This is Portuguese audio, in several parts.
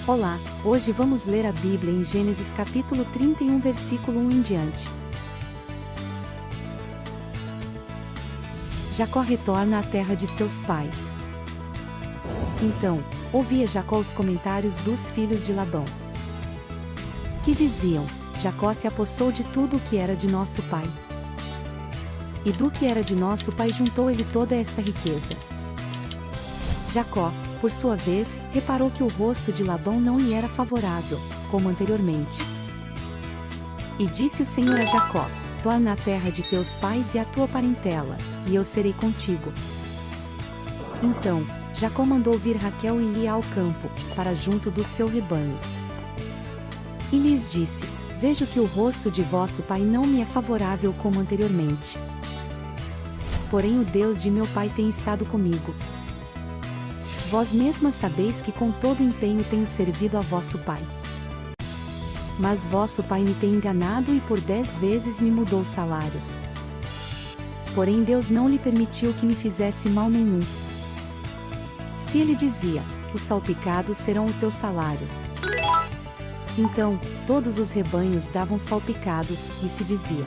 Olá, hoje vamos ler a Bíblia em Gênesis capítulo 31 versículo 1 em diante. Jacó retorna à terra de seus pais. Então, ouvia Jacó os comentários dos filhos de Labão, que diziam: Jacó se apossou de tudo o que era de nosso pai. E do que era de nosso pai juntou ele toda esta riqueza. Jacó, por sua vez, reparou que o rosto de Labão não lhe era favorável, como anteriormente. E disse o Senhor a Jacó: torna a terra de teus pais e a tua parentela, e eu serei contigo. Então, Jacó mandou vir Raquel e Lia ao campo, para junto do seu rebanho. E lhes disse: vejo que o rosto de vosso pai não me é favorável como anteriormente. Porém o Deus de meu pai tem estado comigo. Vós mesmas sabeis que com todo empenho tenho servido a vosso pai. Mas vosso pai me tem enganado e por 10 vezes me mudou o salário. Porém Deus não lhe permitiu que me fizesse mal nenhum. Se ele dizia: os salpicados serão o teu salário. Então, todos os rebanhos davam salpicados, e se dizia: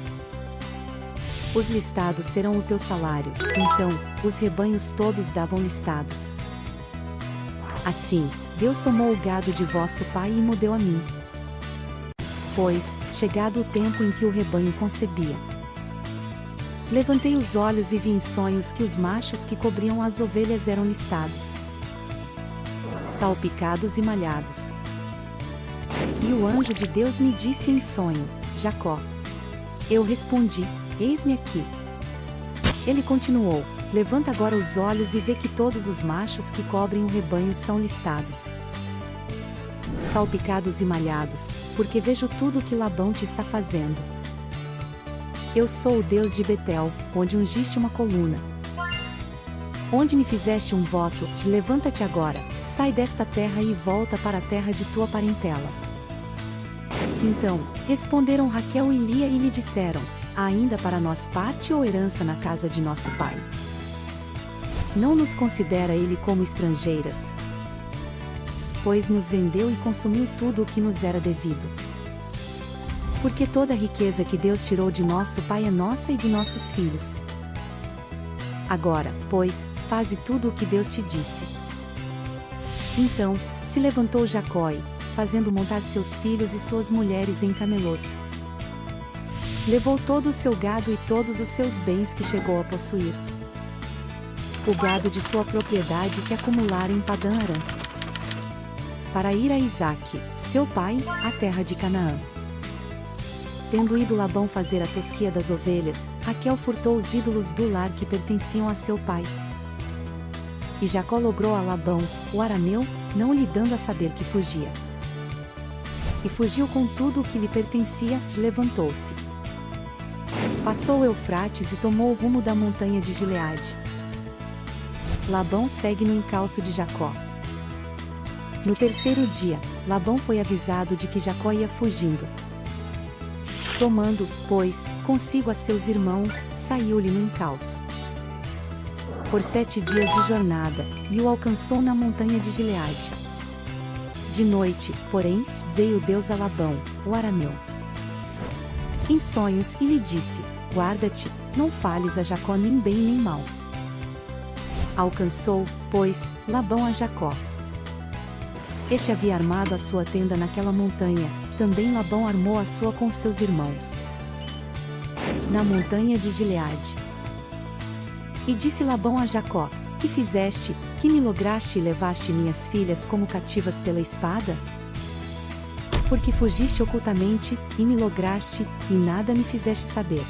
os listados serão o teu salário. Então, os rebanhos todos davam listados. Assim, Deus tomou o gado de vosso pai e me deu a mim. Pois, chegado o tempo em que o rebanho concebia, levantei os olhos e vi em sonhos que os machos que cobriam as ovelhas eram listados, salpicados e malhados. E o anjo de Deus me disse em sonho: Jacó. Eu respondi: eis-me aqui. Ele continuou: levanta agora os olhos e vê que todos os machos que cobrem o rebanho são listados, salpicados e malhados, porque vejo tudo o que Labão te está fazendo. Eu sou o Deus de Betel, onde ungiste uma coluna, onde me fizeste um voto, de levanta-te agora, sai desta terra e volta para a terra de tua parentela. Então, responderam Raquel e Lia e lhe disseram: há ainda para nós parte ou herança na casa de nosso pai? Não nos considera ele como estrangeiras, pois nos vendeu e consumiu tudo o que nos era devido. Porque toda a riqueza que Deus tirou de nosso pai é nossa e de nossos filhos. Agora, pois, faze tudo o que Deus te disse. Então, se levantou Jacó e, fazendo montar seus filhos e suas mulheres em camelôs, levou todo o seu gado e todos os seus bens que chegou a possuir, o gado de sua propriedade que acumulara em Padã-Arã, para ir a Isaque, seu pai, à terra de Canaã. Tendo ido Labão fazer a tosquia das ovelhas, Raquel furtou os ídolos do lar que pertenciam a seu pai. E Jacó logrou a Labão, o arameu, não lhe dando a saber que fugia. E fugiu com tudo o que lhe pertencia, levantou-se, passou o Eufrates e tomou o rumo da montanha de Gileade. Labão segue no encalço de Jacó. No terceiro dia, Labão foi avisado de que Jacó ia fugindo. Tomando, pois, consigo a seus irmãos, saiu-lhe no encalço. Por 7 dias de jornada, e o alcançou na montanha de Gileade. De noite, porém, veio Deus a Labão, o arameu, em sonhos e lhe disse: guarda-te, não fales a Jacó nem bem nem mal. Alcançou, pois, Labão a Jacó. Este havia armado a sua tenda naquela montanha, também Labão armou a sua com seus irmãos, na montanha de Gileade. E disse Labão a Jacó: que fizeste, que me lograste e levaste minhas filhas como cativas pela espada? Porque fugiste ocultamente, e me lograste, e nada me fizeste saber,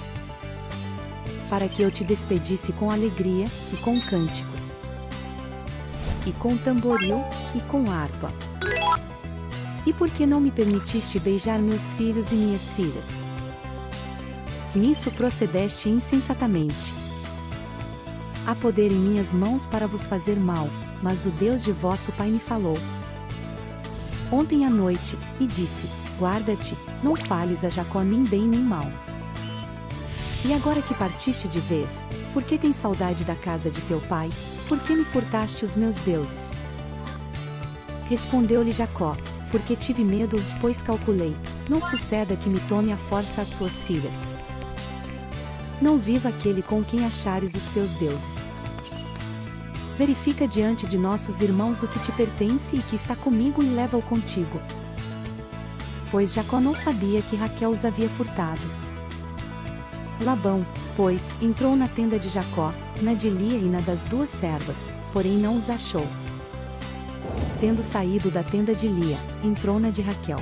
para que eu te despedisse com alegria, e com cânticos, e com tamboril, e com harpa. E por que não me permitiste beijar meus filhos e minhas filhas? Nisso procedeste insensatamente. Há poder em minhas mãos para vos fazer mal, mas o Deus de vosso pai me falou ontem à noite, e disse: guarda-te, não fales a Jacó nem bem nem mal. E agora que partiste de vez, por que tens saudade da casa de teu pai? Por que me furtaste os meus deuses? Respondeu-lhe Jacó: porque tive medo, pois calculei, não suceda que me tome à força as suas filhas. Não viva aquele com quem achares os teus deuses. Verifica diante de nossos irmãos o que te pertence e que está comigo e leva-o contigo. Pois Jacó não sabia que Raquel os havia furtado. Labão, pois, entrou na tenda de Jacó, na de Lia e na das duas servas, porém não os achou. Tendo saído da tenda de Lia, entrou na de Raquel.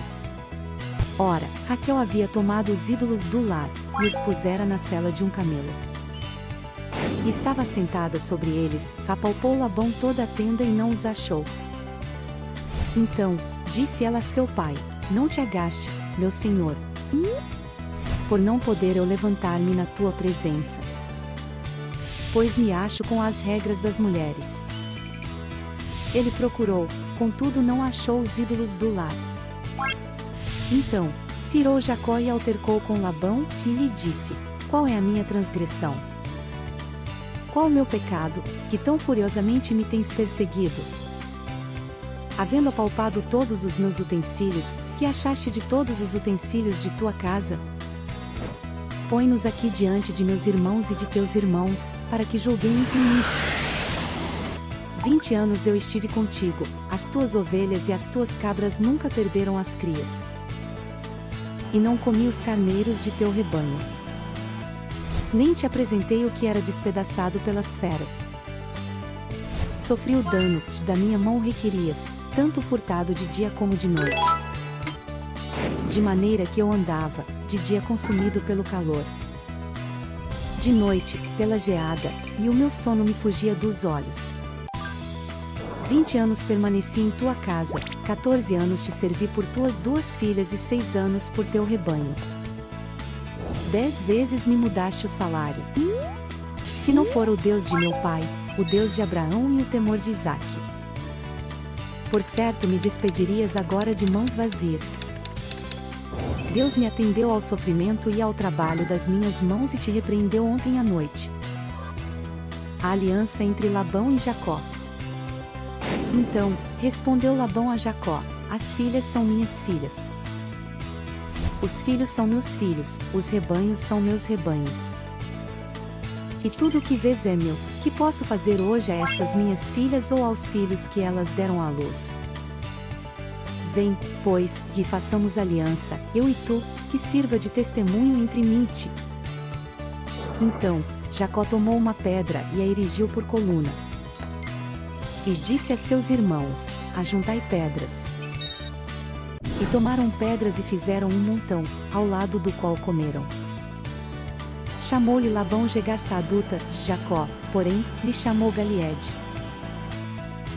Ora, Raquel havia tomado os ídolos do lar, e os pusera na sela de um camelo. E estava sentada sobre eles, apalpou Labão toda a tenda e não os achou. Então, disse ela a seu pai, não te agastes, meu senhor, por não poder eu levantar-me na tua presença. Pois me acho com as regras das mulheres. Ele procurou, contudo não achou os ídolos do lar. Então, se irou Jacó e altercou com Labão, e lhe disse, qual é a minha transgressão? Qual o meu pecado, que tão furiosamente me tens perseguido? Havendo apalpado todos os meus utensílios, que achaste de todos os utensílios de tua casa? Põe-nos aqui diante de meus irmãos e de teus irmãos, para que julguem impunite. 20 anos eu estive contigo, as tuas ovelhas e as tuas cabras nunca perderam as crias. E não comi os carneiros de teu rebanho. Nem te apresentei o que era despedaçado pelas feras. Sofri o dano, da minha mão requerias, tanto furtado de dia como de noite. De maneira que eu andava, de dia consumido pelo calor. De noite, pela geada, e o meu sono me fugia dos olhos. 20 anos permaneci em tua casa, 14 anos te servi por tuas duas filhas e 6 anos por teu rebanho. 10 vezes me mudaste o salário. Se não for o Deus de meu pai, o Deus de Abraão e o temor de Isaque. Por certo me despedirias agora de mãos vazias. Deus me atendeu ao sofrimento e ao trabalho das minhas mãos e te repreendeu ontem à noite. A aliança entre Labão e Jacó. Então, respondeu Labão a Jacó, as filhas são minhas filhas. Os filhos são meus filhos, os rebanhos são meus rebanhos. E tudo o que vês é meu, que posso fazer hoje a estas minhas filhas ou aos filhos que elas deram à luz? Vem, pois, e façamos aliança, eu e tu, que sirva de testemunho entre mim e ti. Então, Jacó tomou uma pedra e a erigiu por coluna. E disse a seus irmãos, ajuntai pedras. E tomaram pedras e fizeram um montão, ao lado do qual comeram. Chamou-lhe Labão Jegar-Saaduta, Jacó, porém, lhe chamou Galiede.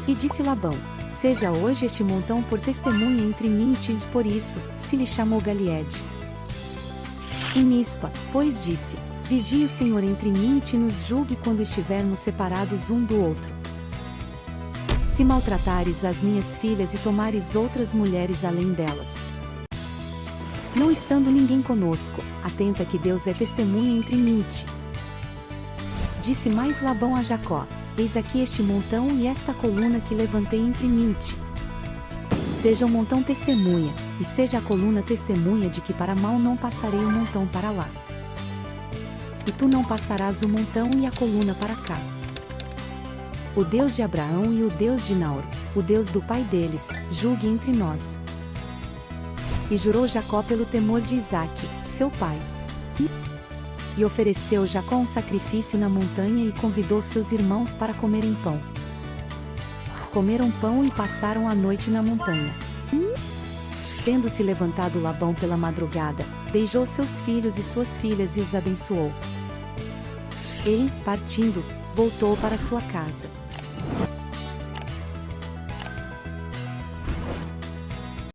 E disse Labão, seja hoje este montão por testemunha entre mim e ti, por isso, se lhe chamou Galiede. E Mispa, pois disse, vigie o Senhor entre mim e ti nos julgue quando estivermos separados um do outro. Se maltratares as minhas filhas e tomares outras mulheres além delas. Não estando ninguém conosco, atenta que Deus é testemunha entre mim e ti. Disse mais Labão a Jacó, eis aqui este montão e esta coluna que levantei entre mim e ti. Seja o montão testemunha, e seja a coluna testemunha de que para mal não passarei o montão para lá. E tu não passarás o montão e a coluna para cá. O Deus de Abraão e o Deus de Naor, o Deus do pai deles, julgue entre nós. E jurou Jacó pelo temor de Isaque, seu pai. E ofereceu Jacó um sacrifício na montanha e convidou seus irmãos para comerem pão. Comeram pão e passaram a noite na montanha. Tendo-se levantado Labão pela madrugada, beijou seus filhos e suas filhas e os abençoou. E, partindo, voltou para sua casa.